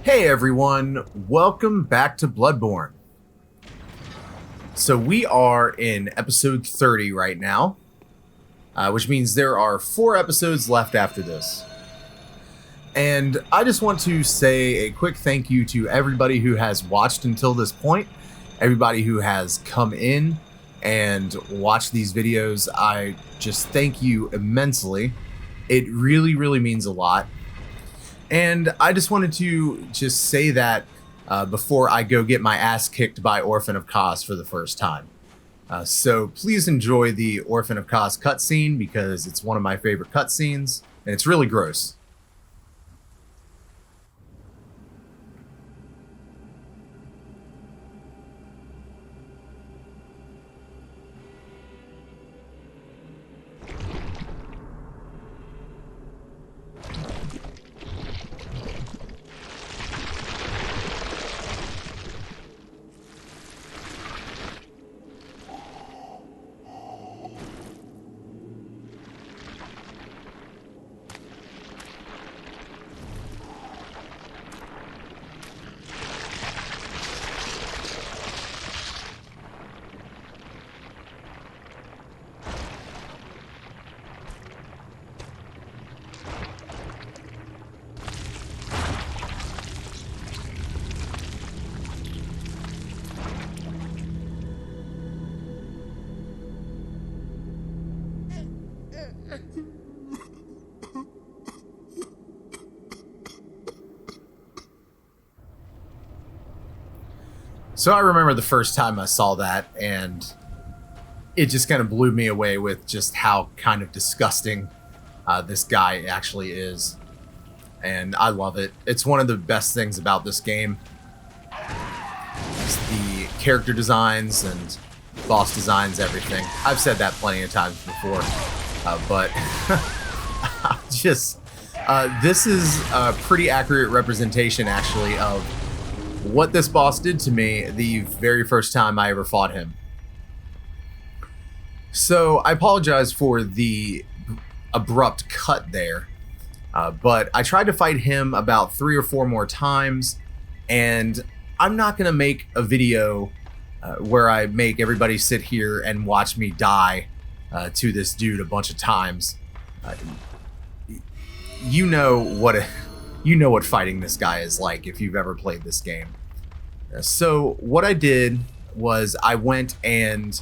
Hey everyone, welcome back to Bloodborne. So we are in episode 30 right now, which means there are 4 episodes left after this. And I just want to say a quick thank you to everybody who has watched until this point, everybody who has come in and watched these videos. I just thank you immensely. It really means a lot. And I just wanted to just say that before I go get my ass kicked by Orphan of Kos for the first time. So please enjoy the Orphan of Kos cutscene because it's one of my favorite cutscenes and it's really gross. So I remember the first time I saw that, and it just kind of blew me away with just how kind of disgusting this guy actually is. And I love it. It's one of the best things about this game. It's the character designs and boss designs, everything. I've said that plenty of times before, but just this is a pretty accurate representation, actually, of what this boss did to me the very first time I ever fought him. So I apologize for the abrupt cut there, but I tried to fight him about 3 or 4 more times, and I'm not going to make a video where I make everybody sit here and watch me die to this dude a bunch of times. You know what fighting this guy is like if you've ever played this game. So what I did was I went and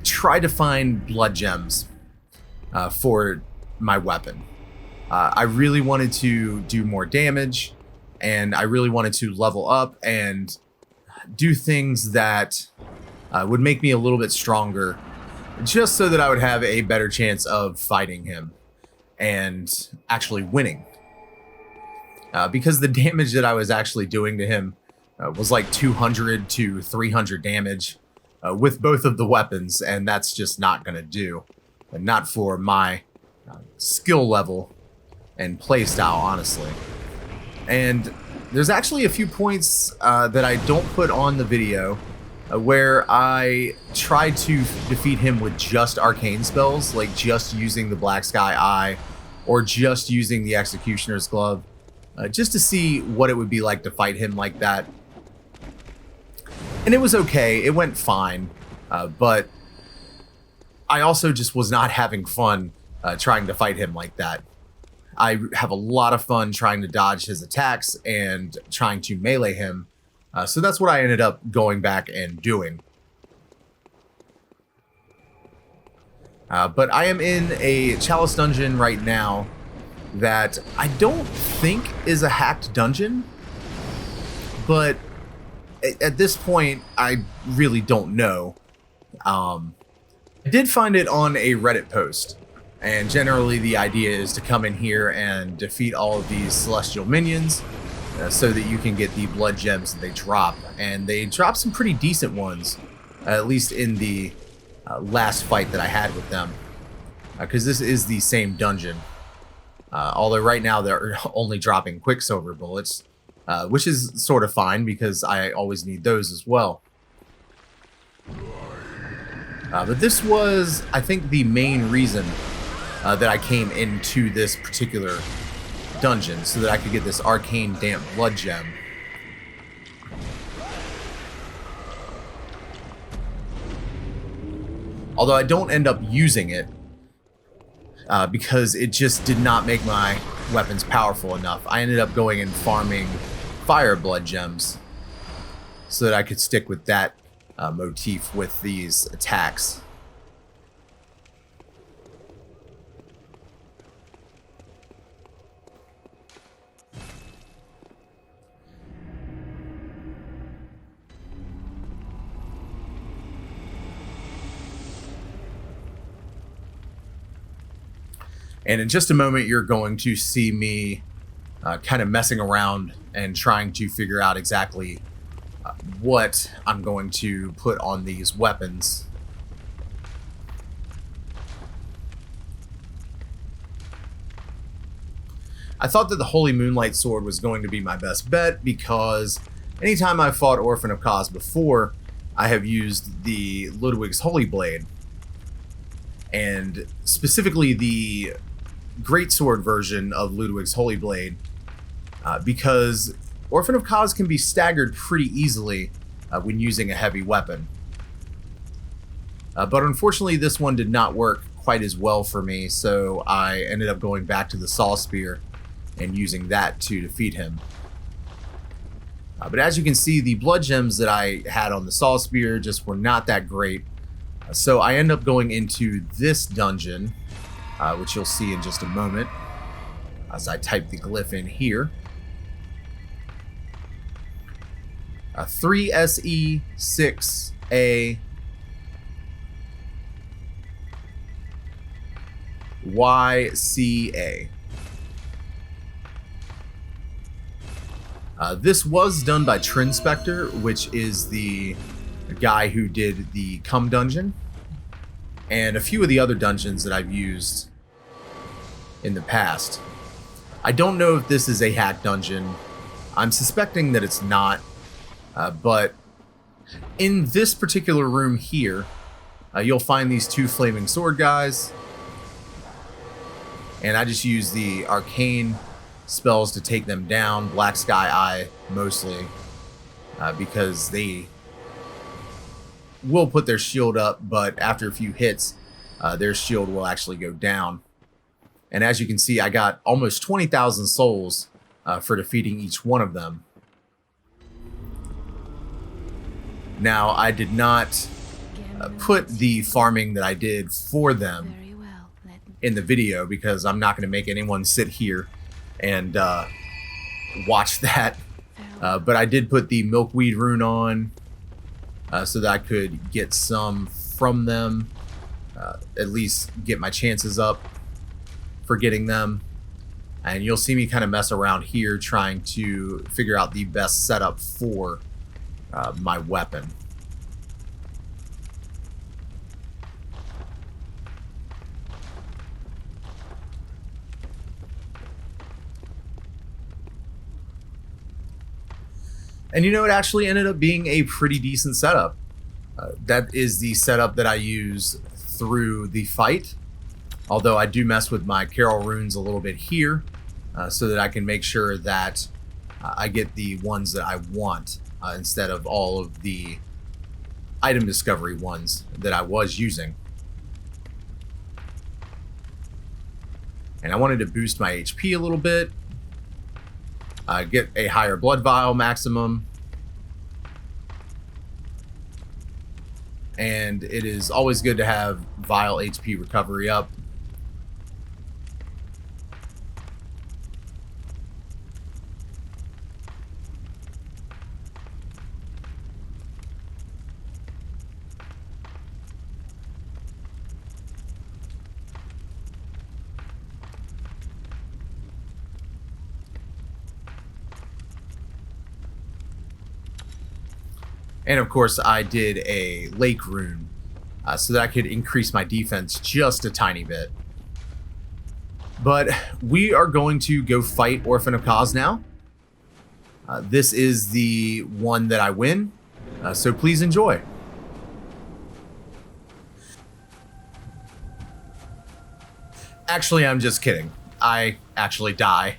tried to find Bloodgems for my weapon. I really wanted to do more damage, and I really wanted to level up and do things that would make me a little bit stronger, just so that I would have a better chance of fighting him and actually winning. Because the damage that I was actually doing to him was like 200 to 300 damage with both of the weapons, and that's just not going to do. Not for my skill level and playstyle, honestly. And there's actually a few points that I don't put on the video where I tried to defeat him with just arcane spells, like just using the Black Sky Eye or just using the Executioner's Glove. Just to see what it would be like to fight him like that. And it was okay, it went fine, but I also just was not having fun trying to fight him like that. I have a lot of fun trying to dodge his attacks and trying to melee him, so that's what I ended up going back and doing. But I am in a chalice dungeon right now that I don't think is a hacked dungeon, but at this point I really don't know. I did find it on a Reddit post, and generally the idea is to come in here and defeat all of these celestial minions so that you can get the blood gems that they drop, and they drop some pretty decent ones, at least in the last fight that I had with them, because this is the same dungeon. Although right now they're only dropping Quicksilver bullets, which is sort of fine because I always need those as well. But this was, I think, the main reason that I came into this particular dungeon so that I could get this arcane damp blood gem. Although I don't end up using it because it just did not make my weapons powerful enough. I ended up going and farming fire blood gems so that I could stick with that motif with these attacks. And in just a moment, you're going to see me kind of messing around and trying to figure out exactly what I'm going to put on these weapons. I thought that the Holy Moonlight Sword was going to be my best bet because anytime I've fought Orphan of Kos before, I have used the Ludwig's Holy Blade. And specifically the Greatsword version of Ludwig's Holy Blade, because Orphan of Kos can be staggered pretty easily when using a heavy weapon. But unfortunately this one did not work quite as well for me, so I ended up going back to the Saw Spear and using that to defeat him. But as you can see, the blood gems that I had on the Saw Spear just were not that great. So I end up going into this dungeon, which you'll see in just a moment as I type the glyph in here. 3SE 6A YCA. This was done by Trinspector, which is the guy who did the Cum Dungeon, and a few of the other dungeons that I've used in the past. I don't know if this is a hack dungeon. I'm suspecting that it's not, but in this particular room here, you'll find these two flaming sword guys, and I just use the arcane spells to take them down. Black Sky Eye mostly, because they will put their shield up, but after a few hits, their shield will actually go down. And as you can see, I got almost 20,000 souls for defeating each one of them. Now, I did not put the farming that I did for them in the video because I'm not going to make anyone sit here and watch that. But I did put the milkweed rune on so that I could get some from them, at least get my chances up for getting them. And you'll see me kind of mess around here trying to figure out the best setup for my weapon. And you know, it actually ended up being a pretty decent setup. That is the setup that I use through the fight. Although I do mess with my Carol runes a little bit here, so that I can make sure that I get the ones that I want, instead of all of the item discovery ones that I was using. And I wanted to boost my HP a little bit, get a higher blood vial maximum. And it is always good to have vial HP recovery up. And of course, I did a lake rune so that I could increase my defense just a tiny bit. But we are going to go fight Orphan of Kos now. This is the one that I win, so please enjoy. Actually, I'm just kidding. I actually die.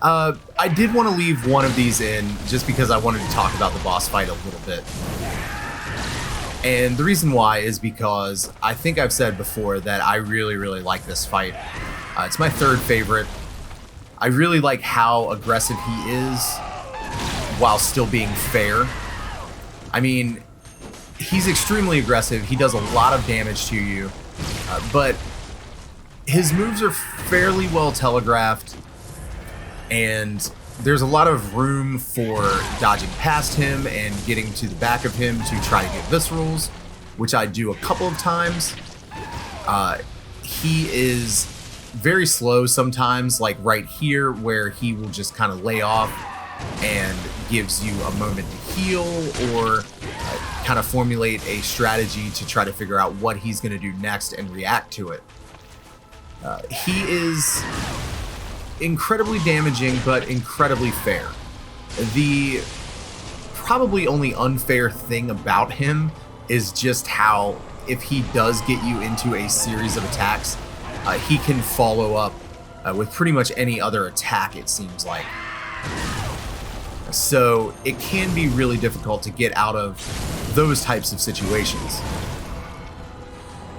I did want to leave one of these in just because I wanted to talk about the boss fight a little bit. And the reason why is because I think I've said before that I really, really like this fight. It's my third favorite. I really like how aggressive he is while still being fair. I mean, he's extremely aggressive. He does a lot of damage to you, but his moves are fairly well telegraphed, and there's a lot of room for dodging past him and getting to the back of him to try to get viscerals, which I do a couple of times. He is very slow sometimes, like right here, where he will just kind of lay off and gives you a moment to heal or kind of formulate a strategy to try to figure out what he's going to do next and react to it. He is incredibly damaging, but incredibly fair. The probably only unfair thing about him is just how, if he does get you into a series of attacks, he can follow up with pretty much any other attack, it seems like. So it can be really difficult to get out of those types of situations.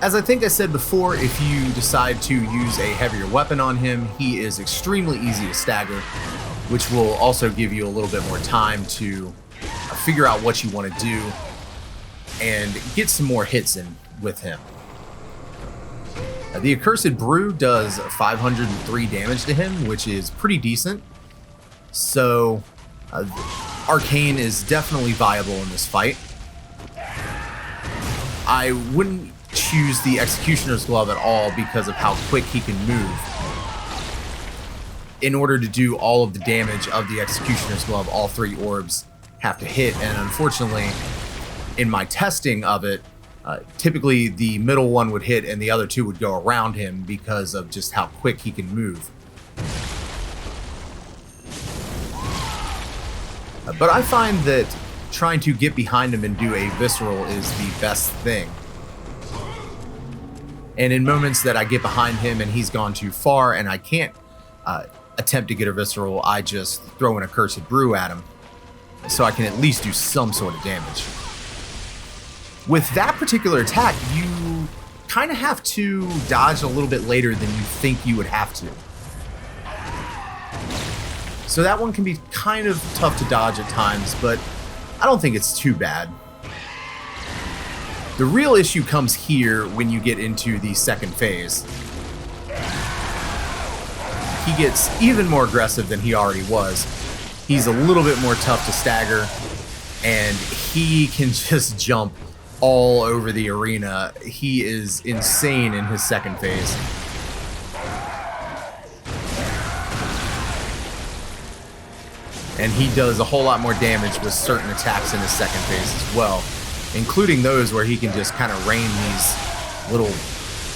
As I think I said before, if you decide to use a heavier weapon on him, he is extremely easy to stagger, which will also give you a little bit more time to figure out what you want to do and get some more hits in with him. The Accursed Brew does 503 damage to him, which is pretty decent. So Arcane is definitely viable in this fight. I wouldn't choose the Executioner's Glove at all because of how quick he can move. In order to do all of the damage of the Executioner's Glove, all three orbs have to hit, and unfortunately, in my testing of it, typically the middle one would hit and the other two would go around him because of just how quick he can move. But I find that trying to get behind him and do a visceral is the best thing. And in moments that I get behind him and he's gone too far and I can't attempt to get a visceral, I just throw an Accursed Brew at him so I can at least do some sort of damage. With that particular attack, you kind of have to dodge a little bit later than you think you would have to. So that one can be kind of tough to dodge at times, but I don't think it's too bad. The real issue comes here when you get into the second phase. He gets even more aggressive than he already was. He's a little bit more tough to stagger, and he can just jump all over the arena. He is insane in his second phase. And he does a whole lot more damage with certain attacks in his second phase as well, including those where he can just kind of rain these little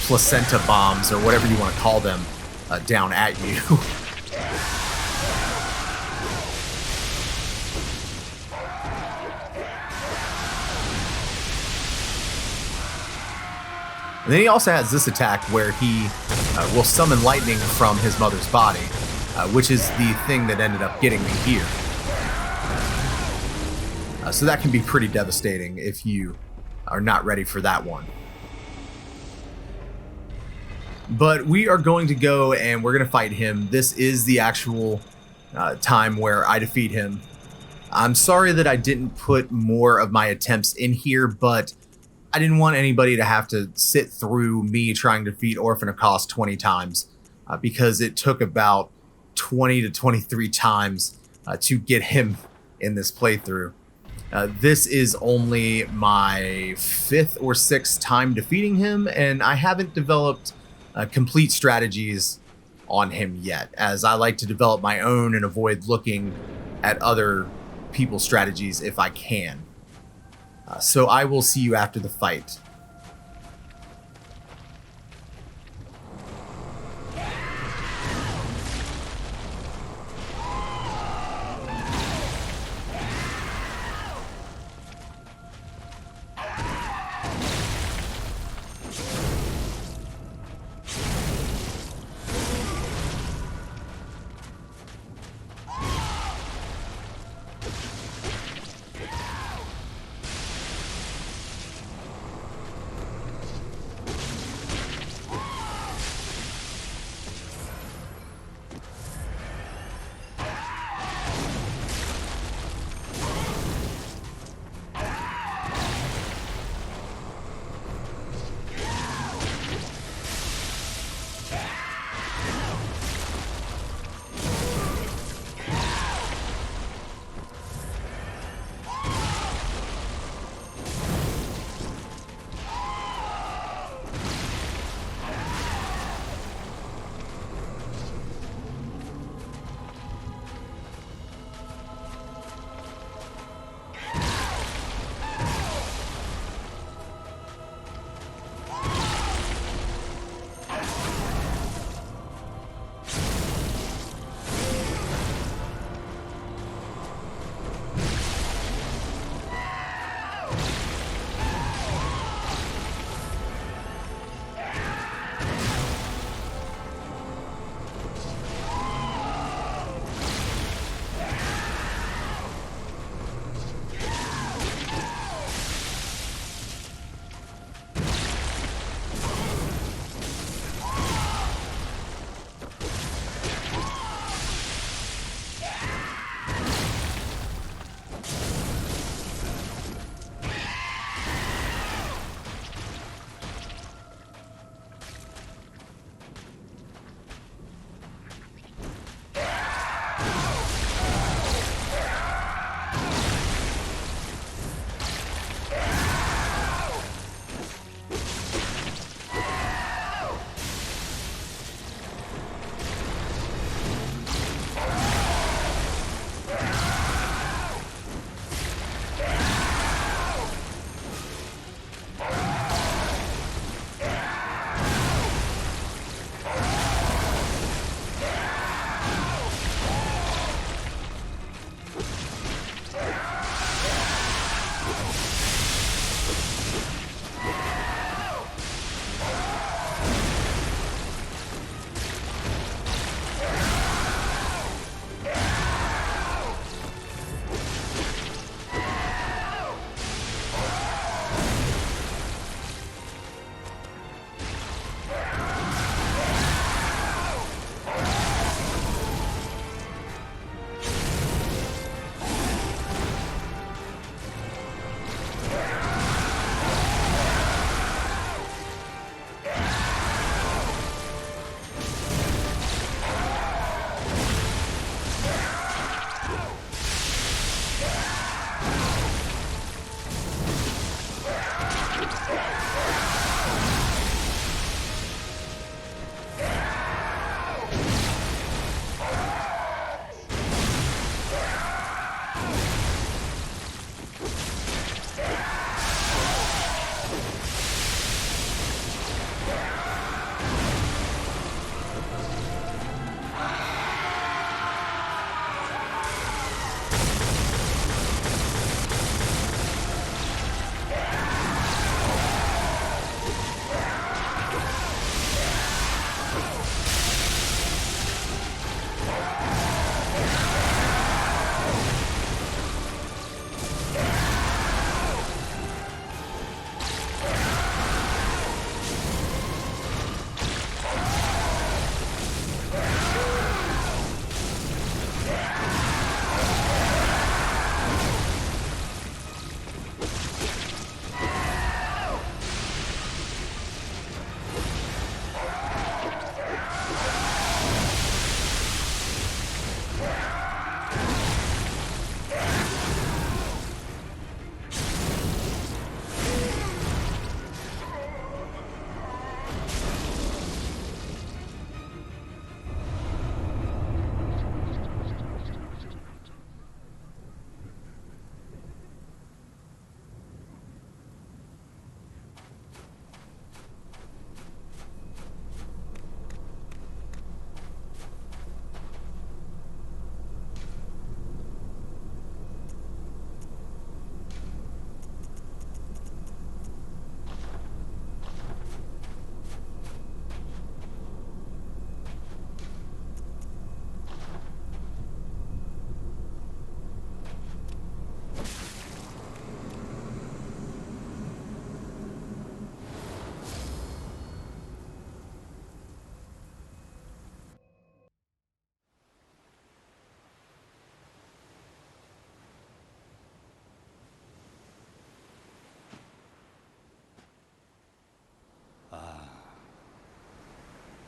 placenta bombs, or whatever you want to call them, down at you. And then he also has this attack where he will summon lightning from his mother's body, which is the thing that ended up getting me here. So that can be pretty devastating if you are not ready for that one. But we are going to go and we're going to fight him. This is the actual time where I defeat him. I'm sorry that I didn't put more of my attempts in here, but I didn't want anybody to have to sit through me trying to defeat Orphan 20 times, because it took about 20 to 23 times to get him in this playthrough. This is only my 5th or 6th time defeating him, and I haven't developed complete strategies on him yet, as I like to develop my own and avoid looking at other people's strategies if I can. So I will see you after the fight.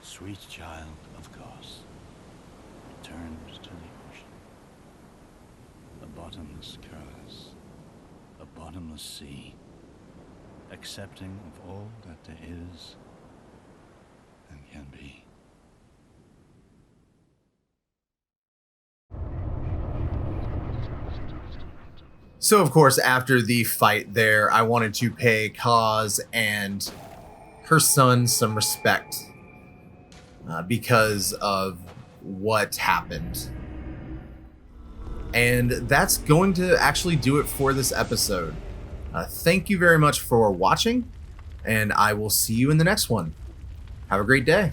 Sweet child of Goss returns to the ocean. A bottomless chalice, a bottomless sea, accepting of all that there is and can be. So, of course, after the fight there, I wanted to pay Kaz and her son some respect because of what happened. And that's going to actually do it for this episode. Thank you very much for watching, and I will see you in the next one. Have a great day.